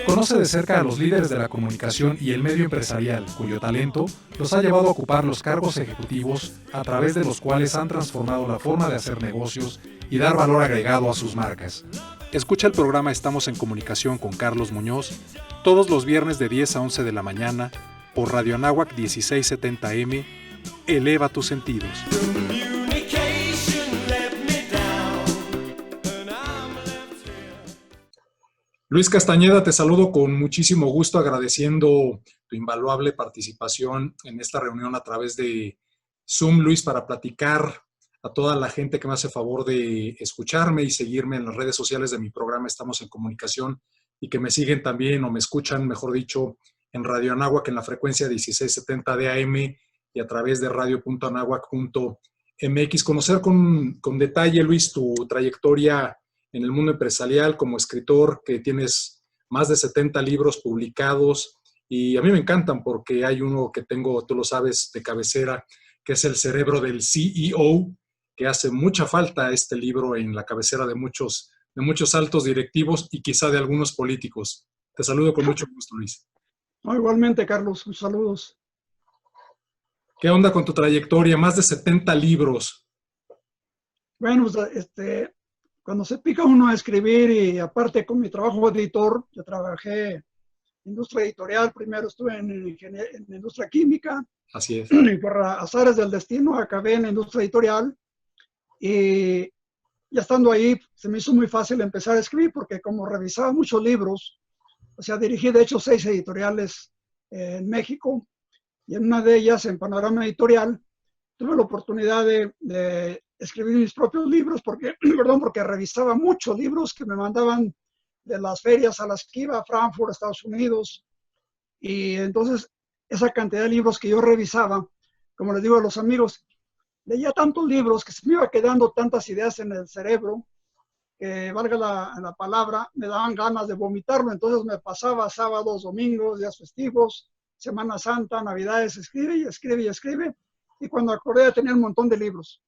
Conoce de cerca a los líderes de la comunicación y el medio empresarial, cuyo talento los ha llevado a ocupar los cargos ejecutivos a través de los cuales han transformado la forma de hacer negocios y dar valor agregado a sus marcas. Escucha el programa Estamos en Comunicación con Carlos Muñoz todos los viernes de 10 a 11 de la mañana por Radio Anáhuac 1670M. Eleva tus sentidos. Luis Castañeda, te saludo con muchísimo gusto, agradeciendo tu invaluable participación en esta reunión a través de Zoom, Luis, para platicar a toda la gente que me hace favor de escucharme y seguirme en las redes sociales de mi programa Estamos en Comunicación, y que me siguen también, o me escuchan, mejor dicho, en Radio Anáhuac en la frecuencia 1670 de AM y a través de radio.anáhuac.mx. Conocer con detalle, Luis, tu trayectoria en el mundo empresarial como escritor, que tienes más de 70 libros publicados, y a mí me encantan porque hay uno que tengo, tú lo sabes, de cabecera, que es El cerebro del CEO, que hace mucha falta este libro en la cabecera de muchos altos directivos y quizá de algunos políticos. Te saludo con mucho gusto, Luis. No, igualmente, Carlos, saludos. ¿Qué onda con tu trayectoria? Más de 70 libros. Bueno, cuando se pica uno a escribir, y aparte con mi trabajo de editor, yo trabajé en industria editorial, primero estuve en industria química. Así es. Y por azares del destino acabé en la industria editorial, y ya estando ahí se me hizo muy fácil empezar a escribir, porque como revisaba muchos libros, o sea, dirigí de hecho 6 editoriales en México, y en una de ellas, en Panorama Editorial, tuve la oportunidad de escribir mis propios libros, porque revisaba muchos libros que me mandaban de las ferias a las que iba, a Frankfurt, Estados Unidos. Y entonces esa cantidad de libros que yo revisaba, como les digo a los amigos, leía tantos libros que se me iba quedando tantas ideas en el cerebro, que valga la palabra, me daban ganas de vomitarlo. Entonces me pasaba sábados, domingos, días festivos, Semana Santa, Navidades, escribe y escribe y escribe. Y cuando acordé, tenía un montón de libros.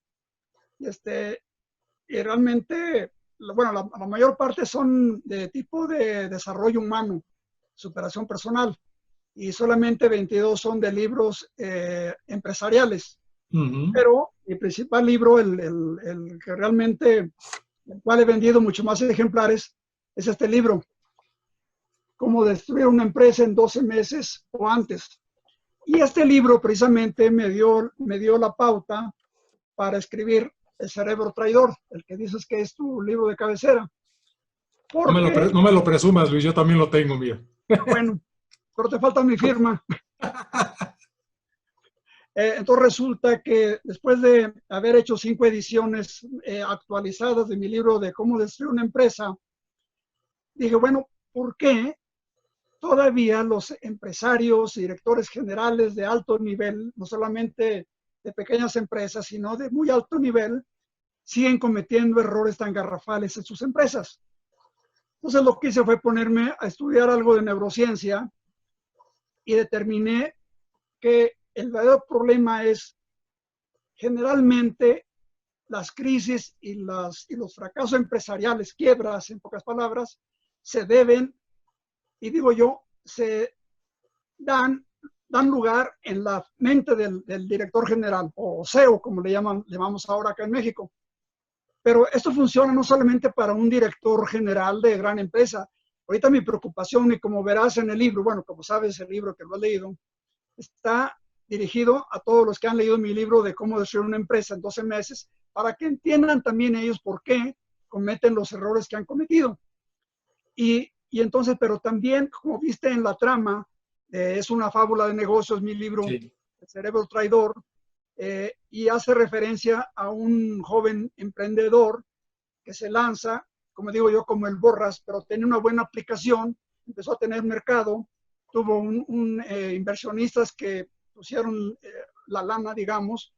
Y realmente, bueno, la mayor parte son de tipo de desarrollo humano, superación personal, y solamente 22 son de libros empresariales. Pero mi principal libro, el que realmente, el cual he vendido mucho más ejemplares, es este libro, Cómo destruir una empresa en 12 meses o antes. Y este libro precisamente me dio la pauta para escribir El cerebro traidor, el que dices que es tu libro de cabecera. Porque, no me lo presumas, Luis, yo también lo tengo, mira. Bueno, pero te falta mi firma. Entonces resulta que después de haber hecho 5 ediciones actualizadas de mi libro de Cómo destruir una empresa, dije, bueno, ¿por qué todavía los empresarios y directores generales de alto nivel, no solamente de pequeñas empresas, sino de muy alto nivel, siguen cometiendo errores tan garrafales en sus empresas? Entonces lo que hice fue ponerme a estudiar algo de neurociencia, y determiné que el verdadero problema es generalmente las crisis y los fracasos empresariales, quiebras, en pocas palabras, se deben, y digo yo, se dan lugar en la mente del director general, o CEO, como le llamamos ahora acá en México. Pero esto funciona no solamente para un director general de gran empresa. Ahorita mi preocupación, y como verás en el libro, bueno, como sabes, el libro que lo has leído, está dirigido a todos los que han leído mi libro de Cómo destruir una empresa en 12 meses, para que entiendan también ellos por qué cometen los errores que han cometido. Y entonces, pero también, como viste en la trama, es una fábula de negocios, mi libro, sí, El cerebro traidor, y hace referencia a un joven emprendedor que se lanza, como digo yo, como el Borras, pero tenía una buena aplicación, empezó a tener mercado, tuvo inversionistas que pusieron la lana, digamos,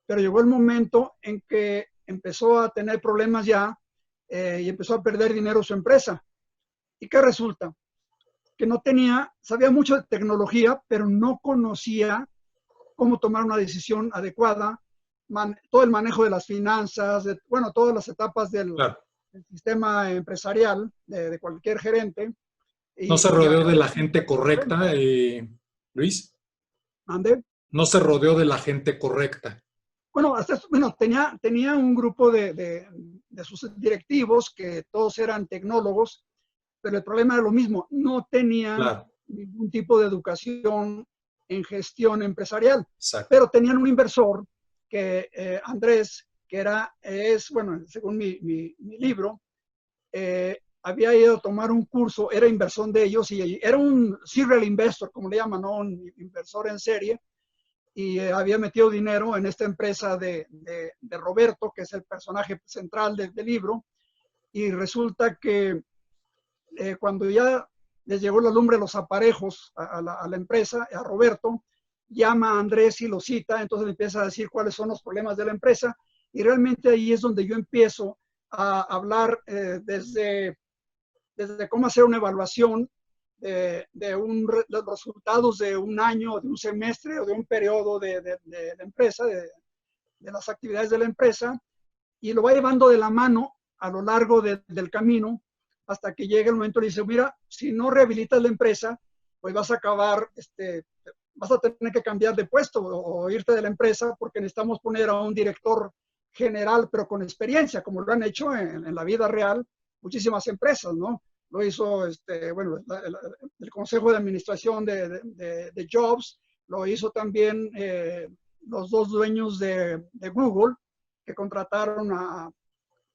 pero llegó el momento en que empezó a tener problemas ya, y empezó a perder dinero su empresa. ¿Y qué resulta? Que no sabía mucho de tecnología, pero no conocía cómo tomar una decisión adecuada, todo el manejo de las finanzas, todas las etapas del sistema empresarial de cualquier gerente. ¿No se rodeó de la gente correcta, Luis? ¿Mande? No se rodeó de la gente correcta. Bueno, bueno, tenía un grupo de sus directivos que todos eran tecnólogos, pero el problema era lo mismo, no tenían Claro, ningún tipo de educación en gestión empresarial, exacto. pero tenían un inversor que Andrés, que bueno, según mi libro, había ido a tomar un curso, era inversor de ellos y era un serial investor, como le llaman, ¿no? Un inversor en serie, y había metido dinero en esta empresa de Roberto, que es el personaje central del libro, y resulta que cuando ya les llegó la lumbre los aparejos a la empresa, a Roberto, llama a Andrés y lo cita, entonces le empieza a decir cuáles son los problemas de la empresa, y realmente ahí es donde yo empiezo a hablar desde cómo hacer una evaluación de los resultados de un año, de un semestre o de un periodo de la empresa, de las actividades de la empresa, y lo va llevando de la mano a lo largo del camino hasta que llega el momento y dice, mira, si no rehabilitas la empresa, pues vas a acabar, vas a tener que cambiar de puesto o irte de la empresa porque necesitamos poner a un director general, pero con experiencia, como lo han hecho en la vida real muchísimas empresas, ¿no? Lo hizo, bueno, el Consejo de Administración de Jobs, lo hizo también los dos dueños de Google, que contrataron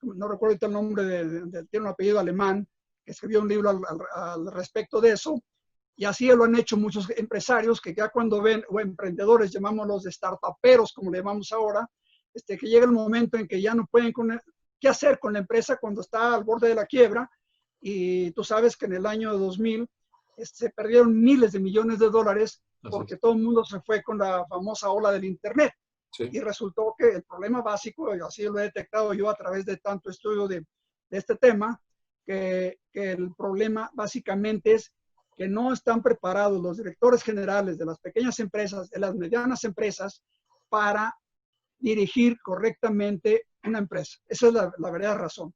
no recuerdo el nombre, tiene un apellido alemán, que escribió un libro al respecto de eso, y así lo han hecho muchos empresarios que ya cuando ven, o emprendedores, llamámoslos de startuperos, como le llamamos ahora, que llega el momento en que ya no pueden qué hacer con la empresa cuando está al borde de la quiebra, y tú sabes que en el año 2000 se perdieron miles de millones de dólares porque todo el mundo se fue con la famosa ola del Internet. Sí. Y resultó que el problema básico, y así lo he detectado yo a través de tanto estudio de este tema, que el problema básicamente es que no están preparados los directores generales de las pequeñas empresas, de las medianas empresas, para dirigir correctamente una empresa. Esa es la verdadera razón.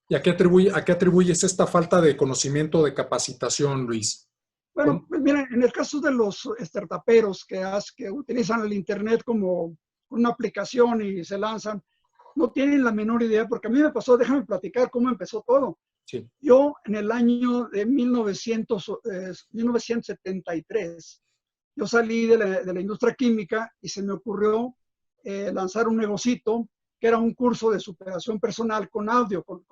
¿Y a qué atribuyes esta falta de conocimiento, de capacitación, Luis? Bueno, pues mira, en el caso de los startuperos que utilizan el Internet como una aplicación y se lanzan, no tienen la menor idea, porque a mí me pasó, déjame platicar cómo empezó todo. Sí. Yo en el año de 1973, yo salí de la industria química y se me ocurrió lanzar un negocito que era un curso de superación personal con audio, con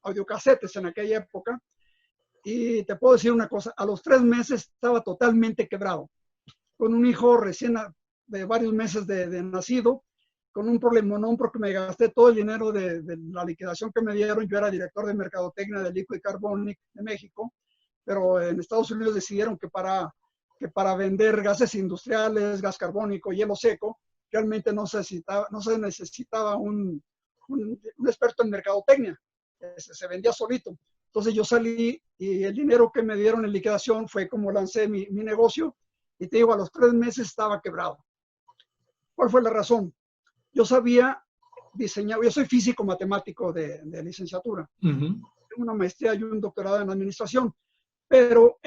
audiocasetes en aquella época. Y te puedo decir una cosa, a los 3 meses estaba totalmente quebrado, con un hijo recién de varios meses de nacido, con un problemón porque me gasté todo el dinero de la liquidación que me dieron. Yo era director de mercadotecnia de Liquid Carbonic de México, pero en Estados Unidos decidieron que para vender gases industriales, gas carbónico, hielo seco, realmente no se necesitaba un experto en mercadotecnia, se vendía solito. Entonces yo salí y el dinero que me dieron en liquidación fue como lancé mi negocio, y te digo, a los 3 meses estaba quebrado. ¿Cuál fue la razón? Yo sabía diseñar, yo soy físico matemático de licenciatura. Tengo una maestría y un doctorado en administración, pero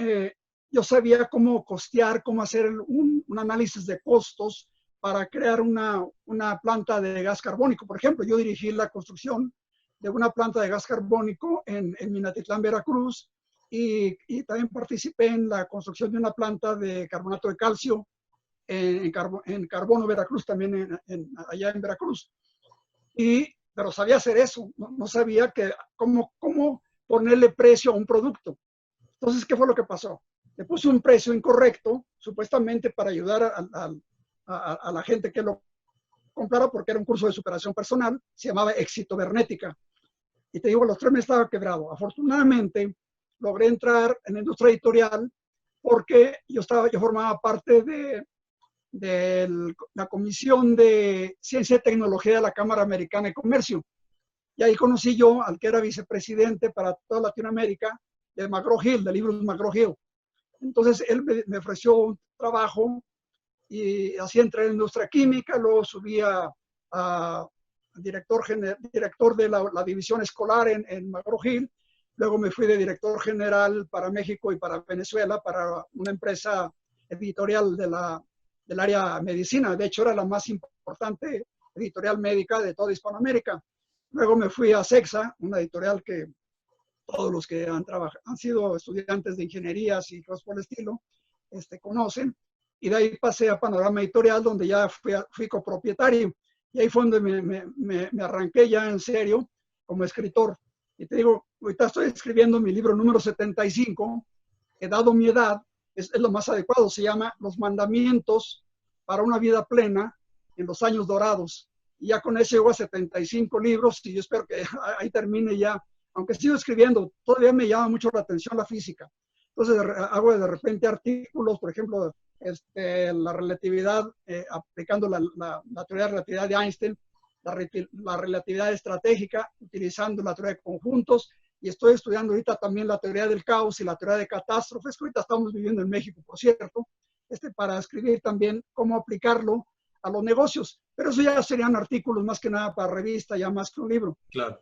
yo sabía cómo costear, cómo hacer un análisis de costos para crear una planta de gas carbónico. Por ejemplo, yo dirigí la construcción de una planta de gas carbónico en Minatitlán, Veracruz, y también participé en la construcción de una planta de carbonato de calcio en Carbono, Veracruz, también allá en Veracruz. Pero sabía hacer eso, no sabía cómo ponerle precio a un producto. Entonces, ¿qué fue lo que pasó? Le puse un precio incorrecto, supuestamente para ayudar a la gente que lo comprara, porque era un curso de superación personal, se llamaba Exitobernética. Y te digo, a los 3 meses estaba quebrado. Afortunadamente, logré entrar en la industria editorial porque yo formaba parte de la Comisión de Ciencia y Tecnología de la Cámara Americana de Comercio. Y ahí conocí yo al que era vicepresidente para toda Latinoamérica, de McGraw-Hill, de libros McGraw-Hill. Entonces él me ofreció un trabajo y así entré en la industria química, luego subí a director de la división escolar en McGraw-Hill, Luego me fui de director general para México y para Venezuela, para una empresa editorial del área medicina. De hecho, era la más importante editorial médica de toda Hispanoamérica. Luego me fui a Cexa, una editorial que todos los que han sido estudiantes de ingenierías y cosas por el estilo conocen. Y de ahí pasé a Panorama Editorial, donde ya fui copropietario. Y ahí fue donde me arranqué ya en serio como escritor. Y te digo, ahorita estoy escribiendo mi libro número 75, que dado mi edad, es lo más adecuado. Se llama Los Mandamientos para una vida plena en los años dorados. Y ya con ese llego a 75 libros y yo espero que ahí termine ya. Aunque sigo escribiendo, todavía me llama mucho la atención la física. Entonces hago de repente artículos, por ejemplo, la relatividad, aplicando la teoría de relatividad de Einstein, la relatividad estratégica, utilizando la teoría de conjuntos, y estoy estudiando ahorita también la teoría del caos y la teoría de catástrofes, que ahorita estamos viviendo en México, por cierto, para escribir también cómo aplicarlo a los negocios. Pero eso ya serían artículos más que nada para revista, ya más que un libro. Claro.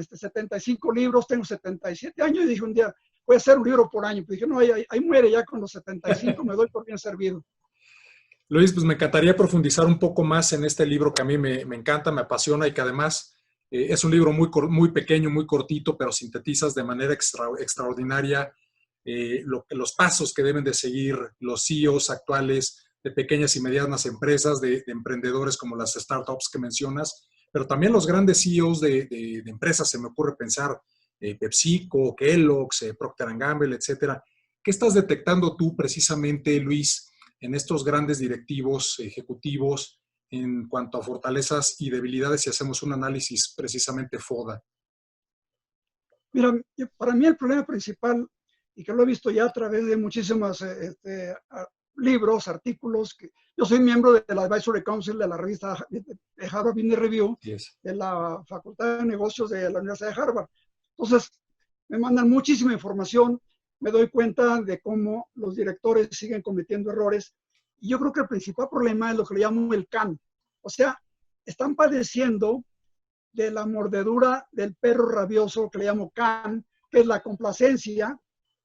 75 libros, tengo 77 años y dije un día, voy a hacer un libro por año. Pues dije, no, ahí muere ya con los 75, me doy por bien servido. Luis, pues me encantaría profundizar un poco más en este libro que a mí me encanta, me apasiona y que además es un libro muy pequeño, muy cortito, pero sintetizas de manera extraordinaria los pasos que deben de seguir los CEOs actuales de pequeñas y medianas empresas, de emprendedores como las startups que mencionas, pero también los grandes CEOs de empresas. Se me ocurre pensar PepsiCo, Kellogg's, Procter & Gamble, etcétera. ¿Qué estás detectando tú precisamente, Luis, en estos grandes directivos ejecutivos en cuanto a fortalezas y debilidades si hacemos un análisis precisamente FODA? Mira, para mí el problema principal, y que lo he visto ya a través de muchísimos libros, artículos, que yo soy miembro del Advisory Council de la revista de Harvard Business Review, Yes. de la Facultad de Negocios de la Universidad de Harvard. Entonces, me mandan muchísima información, me doy cuenta de cómo los directores siguen cometiendo errores. Y yo creo que el principal problema es lo que le llamo el can. O sea, están padeciendo de la mordedura del perro rabioso, que le llamo can, que es la complacencia,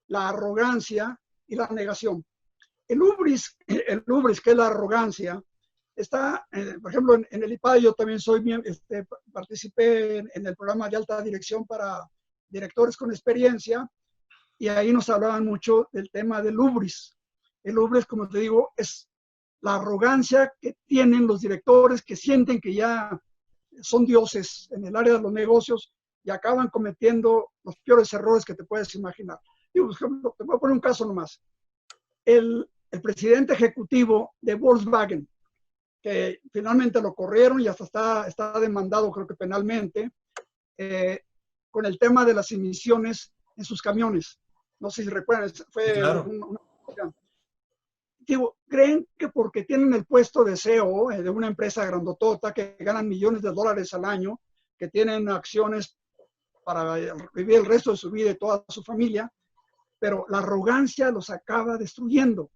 la arrogancia y la negación. El hubris, que es la arrogancia, está, por ejemplo, en el IPADE yo también participé en el programa de alta dirección para directores con experiencia, y ahí nos hablaban mucho del tema del hubris. El hubris, como te digo, es la arrogancia que tienen los directores que sienten que ya son dioses en el área de los negocios y acaban cometiendo los peores errores que te puedes imaginar. Digo, por ejemplo, te voy a poner un caso nomás. El presidente ejecutivo de Volkswagen, que finalmente lo corrieron y hasta está demandado, creo que penalmente, con el tema de las emisiones en sus camiones. No sé si recuerdan, fue claro. Digo, creen que porque tienen el puesto de CEO de una empresa grandotota que ganan millones de dólares al año, que tienen acciones para vivir el resto de su vida y toda su familia, pero la arrogancia los acaba destruyendo.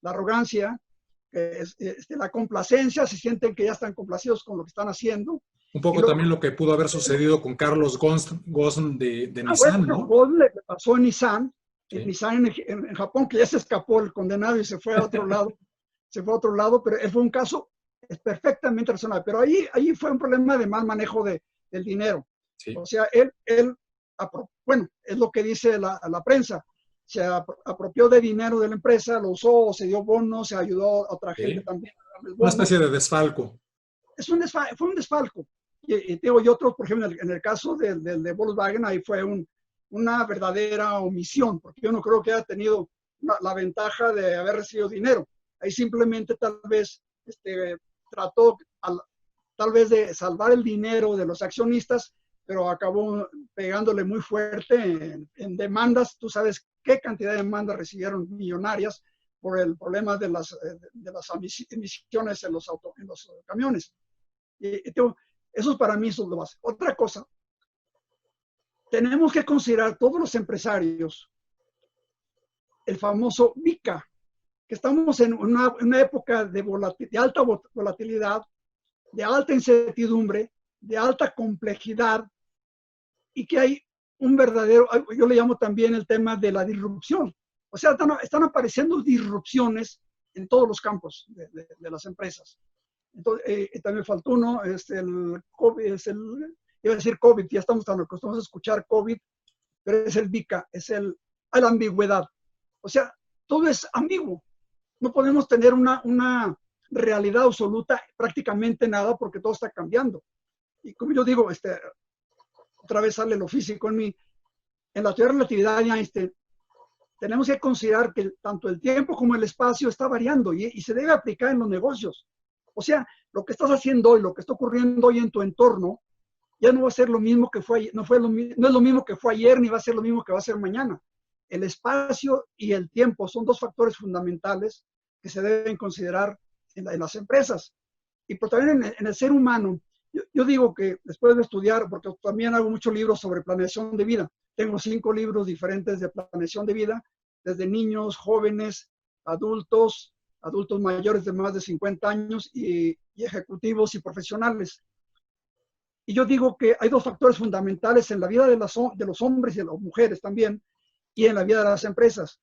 La arrogancia, la complacencia, se sienten que ya están complacidos con lo que están haciendo. Un poco también lo que pudo haber sucedido con Carlos Ghosn de Nissan, bueno, ¿no? Ghosn le pasó en Nissan, Nissan en Japón, que ya se escapó el condenado y se fue a otro lado. Pero fue un caso perfectamente razonable. Pero ahí fue un problema de mal manejo del dinero. Sí. O sea, él bueno, es lo que dice la prensa, se apropió de dinero de la empresa, lo usó, se dio bonos, se ayudó a otra gente también. Una especie de desfalco. Fue un desfalco. Y otros, por ejemplo, en el caso de Volkswagen, ahí fue una verdadera omisión, porque yo no creo que haya tenido la ventaja de haber recibido dinero. Ahí simplemente tal vez trató tal vez de salvar el dinero de los accionistas, pero acabó pegándole muy fuerte en demandas. Tú sabes qué cantidad de demandas recibieron millonarias por el problema de las emisiones en los camiones. Eso para mí es lo básico. Otra cosa, tenemos que considerar todos los empresarios el famoso VICA, que estamos en una época de alta volatilidad, de alta incertidumbre, de alta complejidad, y que hay un verdadero, yo le llamo también el tema de la disrupción. O sea, están apareciendo disrupciones en todos los campos de las empresas. Entonces, también faltó uno, el COVID, iba a decir COVID, ya estamos tan acostumbrados a escuchar COVID, pero es el VICA, la ambigüedad. O sea, todo es ambiguo. No podemos tener una realidad absoluta, prácticamente nada, porque todo está cambiando. Y como yo digo, otra vez sale lo físico en mí, en la teoría de relatividad de Einstein, tenemos que considerar que tanto el tiempo como el espacio está variando y se debe aplicar en los negocios. O sea, lo que estás haciendo hoy, lo que está ocurriendo hoy en tu entorno, ya no va a ser lo mismo que fue ayer, no es lo mismo que fue ayer, ni va a ser lo mismo que va a ser mañana. El espacio y el tiempo son dos factores fundamentales que se deben considerar en las empresas. Y pero también en el ser humano, yo digo que después de estudiar, porque también hago muchos libros sobre planeación de vida, tengo 5 libros diferentes de planeación de vida, desde niños, jóvenes, adultos mayores de más de 50 años y ejecutivos y profesionales. Y yo digo que hay 2 factores fundamentales en la vida de los hombres y de las mujeres también, y en la vida de las empresas.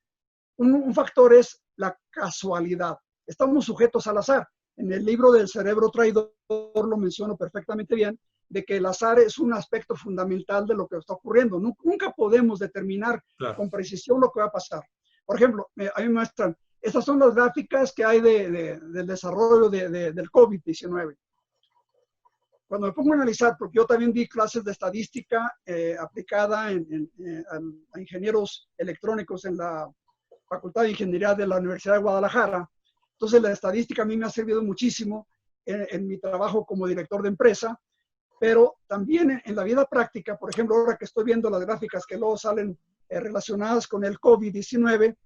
Un factor es la casualidad. Estamos sujetos al azar. En el libro del cerebro traidor lo menciono perfectamente bien, de que el azar es un aspecto fundamental de lo que está ocurriendo. Nunca podemos determinar con precisión lo que va a pasar. Por ejemplo, a mí me muestran, estas son las gráficas que hay del desarrollo del COVID-19. Cuando me pongo a analizar, porque yo también di clases de estadística aplicada a ingenieros electrónicos en la Facultad de Ingeniería de la Universidad de Guadalajara, entonces la estadística a mí me ha servido muchísimo en mi trabajo como director de empresa, pero también en la vida práctica. Por ejemplo, ahora que estoy viendo las gráficas que luego salen relacionadas con el COVID-19,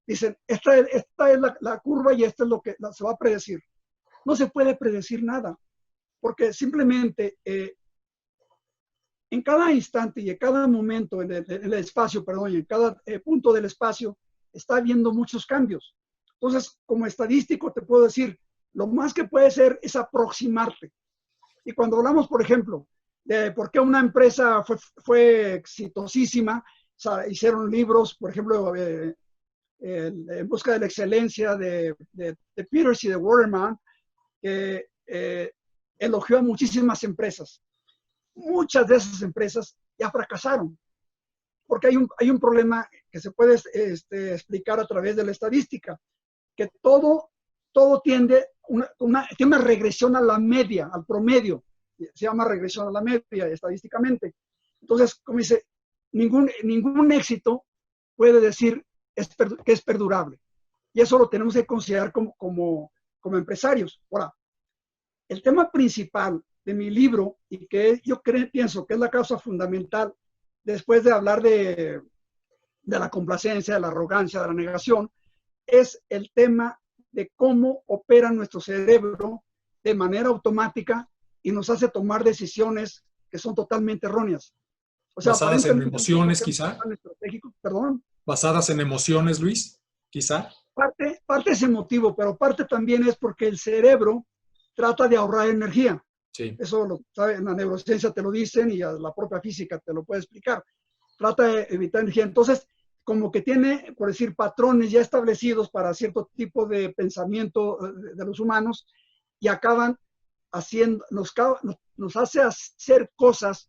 dicen, esta es la curva y esta es lo que se va a predecir. No se puede predecir nada, porque simplemente en cada instante y en cada momento en el espacio, perdón, y en cada punto del espacio está habiendo muchos cambios. Entonces, como estadístico te puedo decir, lo más que puede ser es aproximarte. Y cuando hablamos, por ejemplo, de por qué una empresa fue exitosísima, o sea, hicieron libros, por ejemplo, en busca de la excelencia de Peters y de Waterman, que elogió a muchísimas empresas. Muchas de esas empresas ya fracasaron, porque hay un problema que se puede explicar a través de la estadística, que todo tiende tiene una regresión a la media, al promedio. Se llama regresión a la media estadísticamente. Entonces, como dice, ningún éxito puede decir que es perdurable. Y eso lo tenemos que considerar como empresarios. Ahora, el tema principal de mi libro, y que yo pienso que es la causa fundamental, después de hablar de la complacencia, de la arrogancia, de la negación, es el tema de cómo opera nuestro cerebro de manera automática y nos hace tomar decisiones que son totalmente erróneas. O sea, basadas en emociones, quizá. Perdón. Basadas en emociones, Luis, quizá. Parte es emotivo, pero parte también es porque el cerebro trata de ahorrar energía. Sí. Eso lo sabe, en la neurociencia te lo dicen y la propia física te lo puede explicar. Trata de evitar energía. Entonces, como que tiene, por decir, patrones ya establecidos para cierto tipo de pensamiento de los humanos y acaban haciendo, nos hace hacer cosas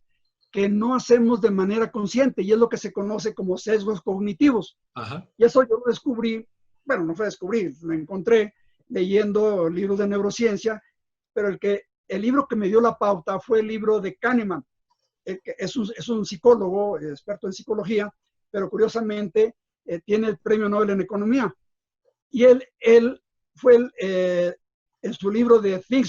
que no hacemos de manera consciente y es lo que se conoce como sesgos cognitivos. Ajá. Y eso yo lo descubrí, bueno, no fue descubrir, lo encontré leyendo libros de neurociencia, pero el libro que me dio la pauta fue el libro de Kahneman, que es un psicólogo, experto en psicología, pero curiosamente tiene el premio Nobel en economía. Y él fue en su libro de Think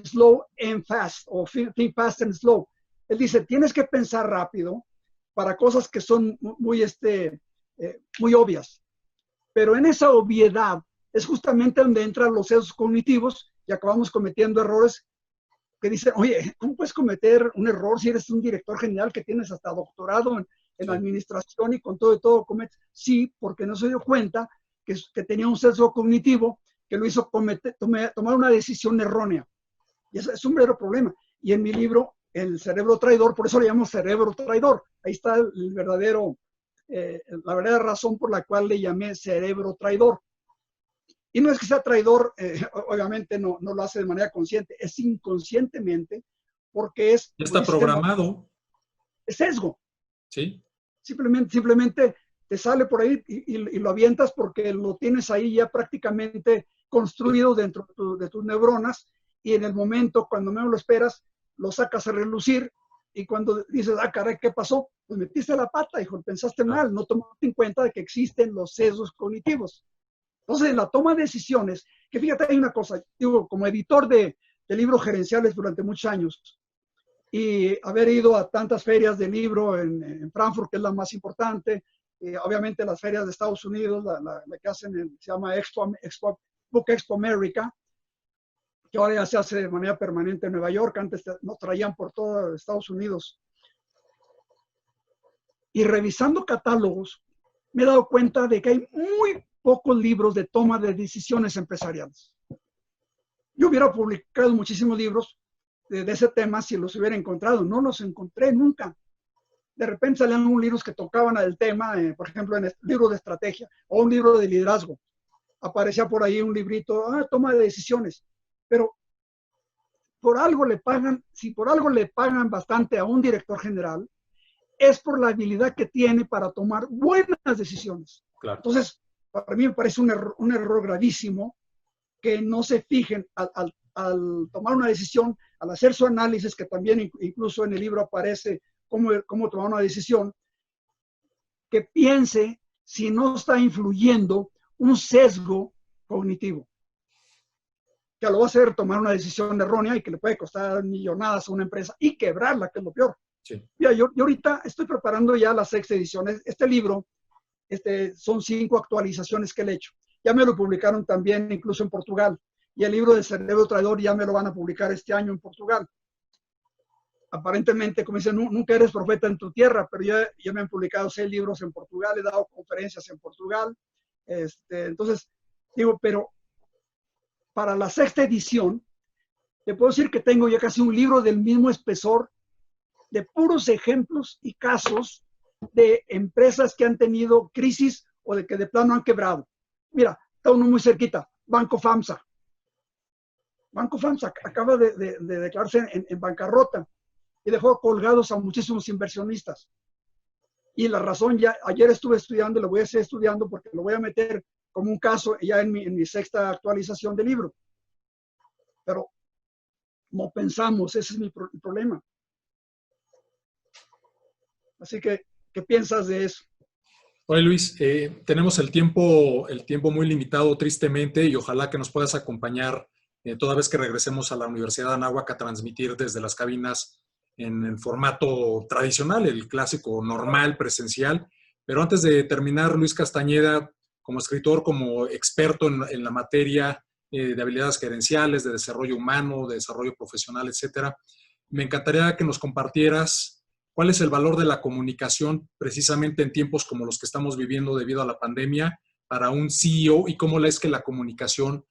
Slow and Fast, o Think Fast and Slow. Él dice, tienes que pensar rápido para cosas que son muy obvias. Pero en esa obviedad es justamente donde entran los sesgos cognitivos y acabamos cometiendo errores que dicen, oye, ¿cómo puedes cometer un error si eres un director general que tienes hasta doctorado en administración y con todo cometes? Sí, porque no se dio cuenta que tenía un sesgo cognitivo que lo hizo tomar una decisión errónea. Y eso es un verdadero problema. Y en mi libro el cerebro traidor, por eso le llamamos cerebro traidor. Ahí está el verdadero, la verdadera razón por la cual le llamé cerebro traidor. Y no es que sea traidor, obviamente no lo hace de manera consciente, es inconscientemente, porque es Ya está programado. Es sesgo. Sí. Simplemente te sale por ahí y lo avientas porque lo tienes ahí ya prácticamente construido dentro de tus neuronas, y en el momento, cuando menos lo esperas, lo sacas a relucir, y cuando dices, ah, caray, ¿qué pasó? Pues metiste la pata, hijo, pensaste mal, no tomaste en cuenta de que existen los sesgos cognitivos. Entonces, en la toma de decisiones, que fíjate, hay una cosa, digo, como editor de libros gerenciales durante muchos años, y haber ido a tantas ferias de libro en Frankfurt, que es la más importante, obviamente las ferias de Estados Unidos, la que hacen, se llama Book Expo America, que ahora ya se hace de manera permanente en Nueva York, antes nos traían por todo Estados Unidos. Y revisando catálogos, me he dado cuenta de que hay muy pocos libros de toma de decisiones empresariales. Yo hubiera publicado muchísimos libros de ese tema si los hubiera encontrado. No los encontré nunca. De repente salían unos libros que tocaban el tema, por ejemplo, en el libro de estrategia o un libro de liderazgo. Aparecía por ahí un librito, toma de decisiones. Pero por algo le pagan, si por algo le pagan bastante a un director general, es por la habilidad que tiene para tomar buenas decisiones. Claro. Entonces, para mí me parece un error gravísimo que no se fijen al tomar una decisión, al hacer su análisis, que también incluso en el libro aparece cómo tomar una decisión, que piense si no está influyendo un sesgo cognitivo, que lo va a hacer tomar una decisión errónea y que le puede costar millonadas a una empresa y quebrarla, que es lo peor. Sí. Mira, yo ahorita estoy preparando ya la 6ª edición. Este libro, son 5 actualizaciones que le he hecho. Ya me lo publicaron también incluso en Portugal. Y el libro de Cerebro Traidor ya me lo van a publicar este año en Portugal. Aparentemente, como dicen, nunca eres profeta en tu tierra, pero ya me han publicado 6 libros en Portugal, he dado conferencias en Portugal. Entonces, digo, pero para la 6ª edición, te puedo decir que tengo ya casi un libro del mismo espesor, de puros ejemplos y casos de empresas que han tenido crisis o de que de plano han quebrado. Mira, está uno muy cerquita, Banco FAMSA. Banco FAMSA acaba de declararse en bancarrota y dejó colgados a muchísimos inversionistas. Y la razón, ya ayer estuve estudiando, lo voy a seguir estudiando porque lo voy a meter como un caso ya en mi 6ª actualización del libro. Pero no pensamos, ese es mi problema. Así que, ¿qué piensas de eso? Oye, Luis, tenemos el tiempo muy limitado, tristemente, y ojalá que nos puedas acompañar toda vez que regresemos a la Universidad de Anáhuac a transmitir desde las cabinas en el formato tradicional, el clásico normal, presencial. Pero antes de terminar, Luis Castañeda, como escritor, como experto en la materia de habilidades gerenciales, de desarrollo humano, de desarrollo profesional, etcétera, me encantaría que nos compartieras ¿cuál es el valor de la comunicación precisamente en tiempos como los que estamos viviendo debido a la pandemia para un CEO y cómo es que la comunicación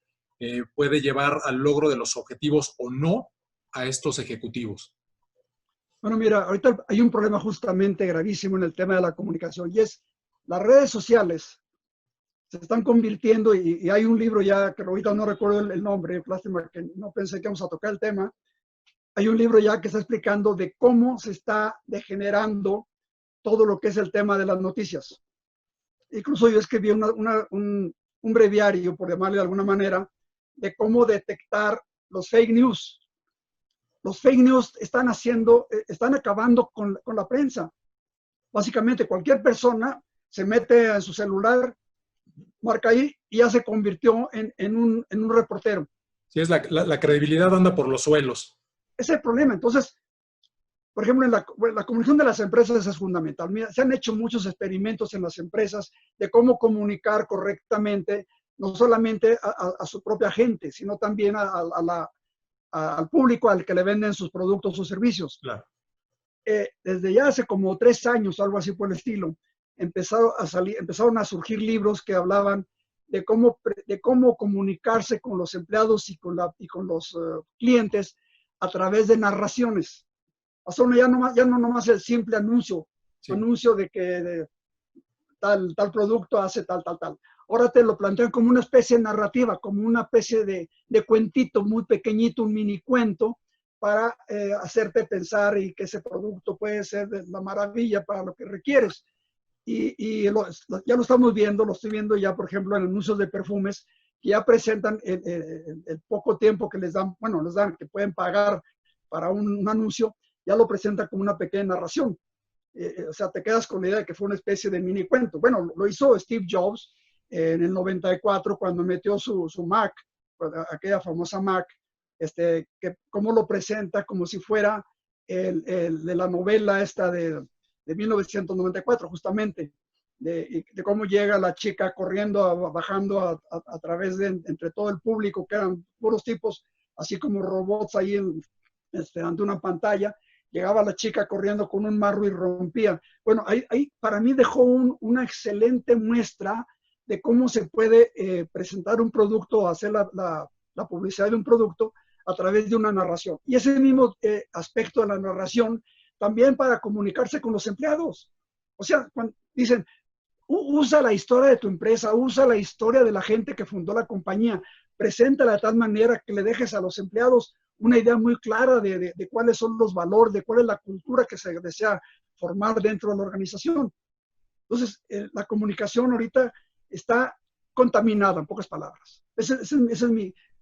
puede llevar al logro de los objetivos o no a estos ejecutivos? Bueno, mira, ahorita hay un problema justamente gravísimo en el tema de la comunicación, y es las redes sociales se están convirtiendo, y hay un libro ya que ahorita no recuerdo el nombre, lástima que no pensé que íbamos a tocar el tema. Hay un libro ya que está explicando de cómo se está degenerando todo lo que es el tema de las noticias. Incluso yo escribí un breviario, por llamarle de alguna manera, de cómo detectar los fake news. Los fake news están acabando con la prensa. Básicamente cualquier persona se mete en su celular, marca ahí y ya se convirtió en un reportero. Sí, es la credibilidad anda por los suelos. Ese es el problema. Entonces, por ejemplo, en la comunicación de las empresas es fundamental. Mira, se han hecho muchos experimentos en las empresas de cómo comunicar correctamente, no solamente a su propia gente, sino también al público al que le venden sus productos o servicios. Claro. Desde ya hace como 3 años, algo así por el estilo, empezaron a surgir libros que hablaban de cómo comunicarse con los empleados y con los clientes a través de narraciones. Hasta ya no nomás el simple anuncio, Sí. anuncio de que tal producto hace tal. Ahora te lo plantean como una especie de narrativa, como una especie de cuentito muy pequeñito, un mini cuento, para hacerte pensar y que ese producto puede ser de la maravilla para lo que requieres. Ya lo estamos viendo, lo estoy viendo ya, por ejemplo, en anuncios de perfumes, que ya presentan el poco tiempo que les dan, que pueden pagar para un anuncio, ya lo presentan como una pequeña narración. O sea, te quedas con la idea de que fue una especie de mini cuento. Bueno, lo hizo Steve Jobs en el 94 cuando metió su Mac, aquella famosa Mac, que cómo lo presenta como si fuera de la novela esta de 1994, justamente, de cómo llega la chica corriendo, bajando a través de entre todo el público, que eran puros tipos, así como robots ahí ante una pantalla. Llegaba la chica corriendo con un marro y rompía. Bueno, ahí para mí dejó una excelente muestra de cómo se puede presentar un producto, hacer la publicidad de un producto a través de una narración. Y ese mismo aspecto de la narración también para comunicarse con los empleados. O sea, cuando dicen, usa la historia de tu empresa, usa la historia de la gente que fundó la compañía, preséntala de tal manera que le dejes a los empleados una idea muy clara de cuáles son los valores, de cuál es la cultura que se desea formar dentro de la organización. Entonces, la comunicación ahorita está contaminada, en pocas palabras. Esa es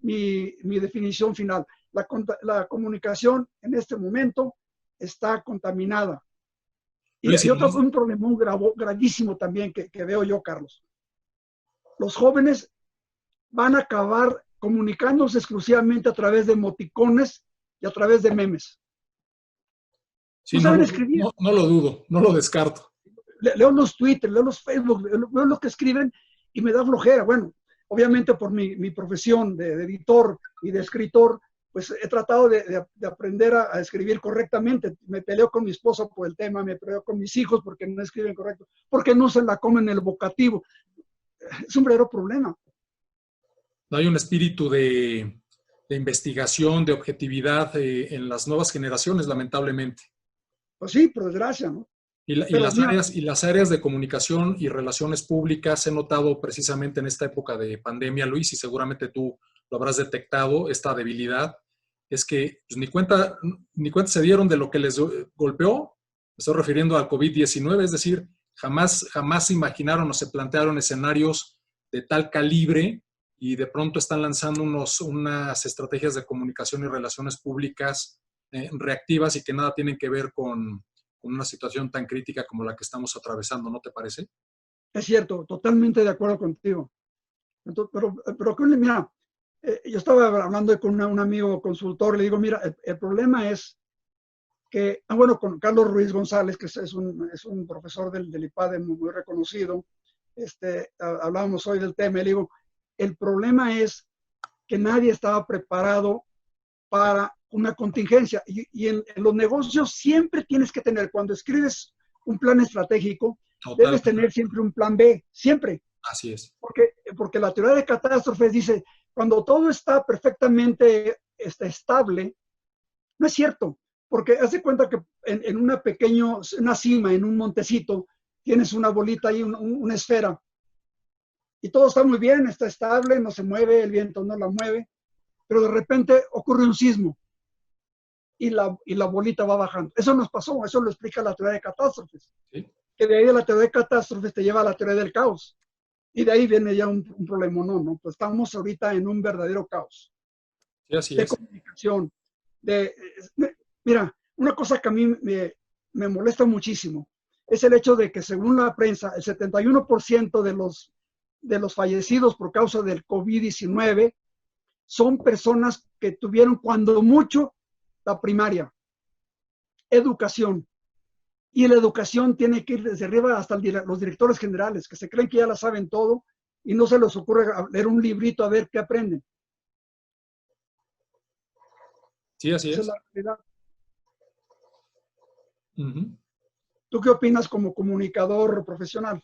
mi definición final. La comunicación en este momento está contaminada. Luis, Y un problema gravísimo también que veo yo, Carlos. Los jóvenes van a acabar comunicándose exclusivamente a través de emoticones y a través de memes. sí, No saben escribir. no lo dudo, no lo descarto. Leo los Twitter, leo los Facebook, veo lo que escriben y me da flojera. Bueno, obviamente por mi profesión de editor y de escritor, pues he tratado de aprender a escribir correctamente. Me peleo con mi esposa por el tema, me peleo con mis hijos porque no escriben correcto, porque no se la comen el vocativo. Es un verdadero problema. No hay un espíritu de investigación, de objetividad en las nuevas generaciones, lamentablemente. Pues sí, por desgracia, ¿no? Y Mira, las áreas de comunicación y relaciones públicas he notado precisamente en esta época de pandemia, Luis, y seguramente tú lo habrás detectado, esta debilidad, es que pues, ni cuenta se dieron de lo que les golpeó. Me estoy refiriendo al COVID-19, es decir, jamás se imaginaron o se plantearon escenarios de tal calibre y de pronto están lanzando unas estrategias de comunicación y relaciones públicas reactivas y que nada tienen que ver con una situación tan crítica como la que estamos atravesando, ¿no te parece? es cierto, totalmente de acuerdo contigo. Entonces, pero mira, yo estaba hablando con un amigo consultor, le digo, mira, el problema es que, bueno, con Carlos Ruiz González, que es un profesor del IPADE muy reconocido, hablábamos hoy del tema, y le digo, el problema es que nadie estaba preparado para una contingencia. Y en los negocios siempre tienes que tener, cuando escribes un plan estratégico, debes tener siempre un plan B, siempre. Así es. Porque la teoría de catástrofes dice, cuando todo está perfectamente estable, no es cierto, porque haz de cuenta que en una cima, en un montecito, tienes una bolita ahí, una esfera, y todo está muy bien, está estable, no se mueve, el viento no la mueve, pero de repente ocurre un sismo y la bolita va bajando. Eso nos pasó, eso lo explica la teoría de catástrofes. ¿Sí? Que de ahí de la teoría de catástrofes te lleva a la teoría del caos. Y de ahí viene ya un problema, no, pues estamos ahorita en un verdadero caos. Sí, así de es. Comunicación. Mira, una cosa que a mí me molesta muchísimo es el hecho de que según la prensa, el 71% de los fallecidos por causa del COVID-19 son personas que tuvieron cuando mucho la primaria, educación. Y la educación tiene que ir desde arriba hasta los directores generales, que se creen que ya la saben todo y no se les ocurre leer un librito a ver qué aprenden. Sí, así Esa es. es la realidad. Uh-huh. ¿Tú qué opinas como comunicador profesional?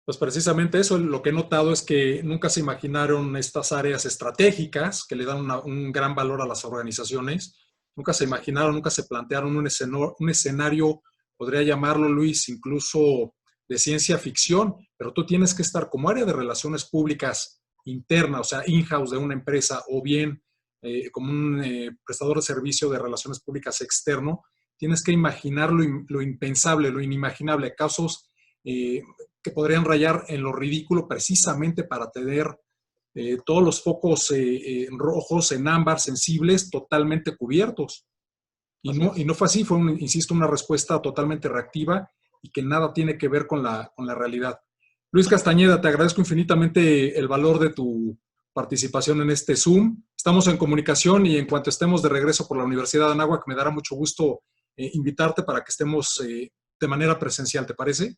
Pues precisamente eso, lo que he notado es que nunca se imaginaron estas áreas estratégicas que le dan un gran valor a las organizaciones Nunca se imaginaron, nunca se plantearon un escenario, podría llamarlo, Luis, incluso de ciencia ficción, pero tú tienes que estar como área de relaciones públicas interna, o sea, in-house de una empresa, o bien como un prestador de servicio de relaciones públicas externo. Tienes que imaginar lo impensable, lo inimaginable, casos que podrían rayar en lo ridículo precisamente para tener todos los focos rojos en ámbar sensibles totalmente cubiertos. Y no fue así, fue, insisto, una respuesta totalmente reactiva y que nada tiene que ver con la realidad. Luis Castañeda, te agradezco infinitamente el valor de tu participación en este Zoom. Estamos en comunicación y en cuanto estemos de regreso por la Universidad de Anáhuac, me dará mucho gusto invitarte para que estemos de manera presencial, ¿te parece?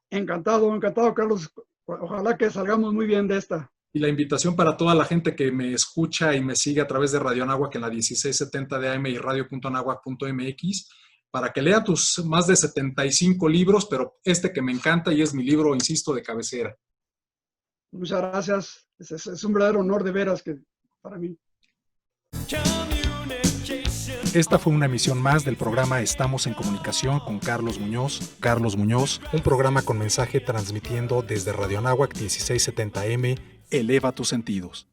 Encantado, encantado, Carlos. Ojalá que salgamos muy bien de esta. Y la invitación para toda la gente que me escucha y me sigue a través de Radio Anáhuac en la 1670 de AM y radio.anáhuac.mx para que lea tus más de 75 libros, pero este que me encanta y es mi libro, insisto, de cabecera. Muchas gracias. Es un verdadero honor de veras que para mí. Esta fue una emisión más del programa Estamos en Comunicación con Carlos Muñoz. Carlos Muñoz, un programa con mensaje transmitiendo desde Radio Anáhuac 1670M. Eleva tus sentidos.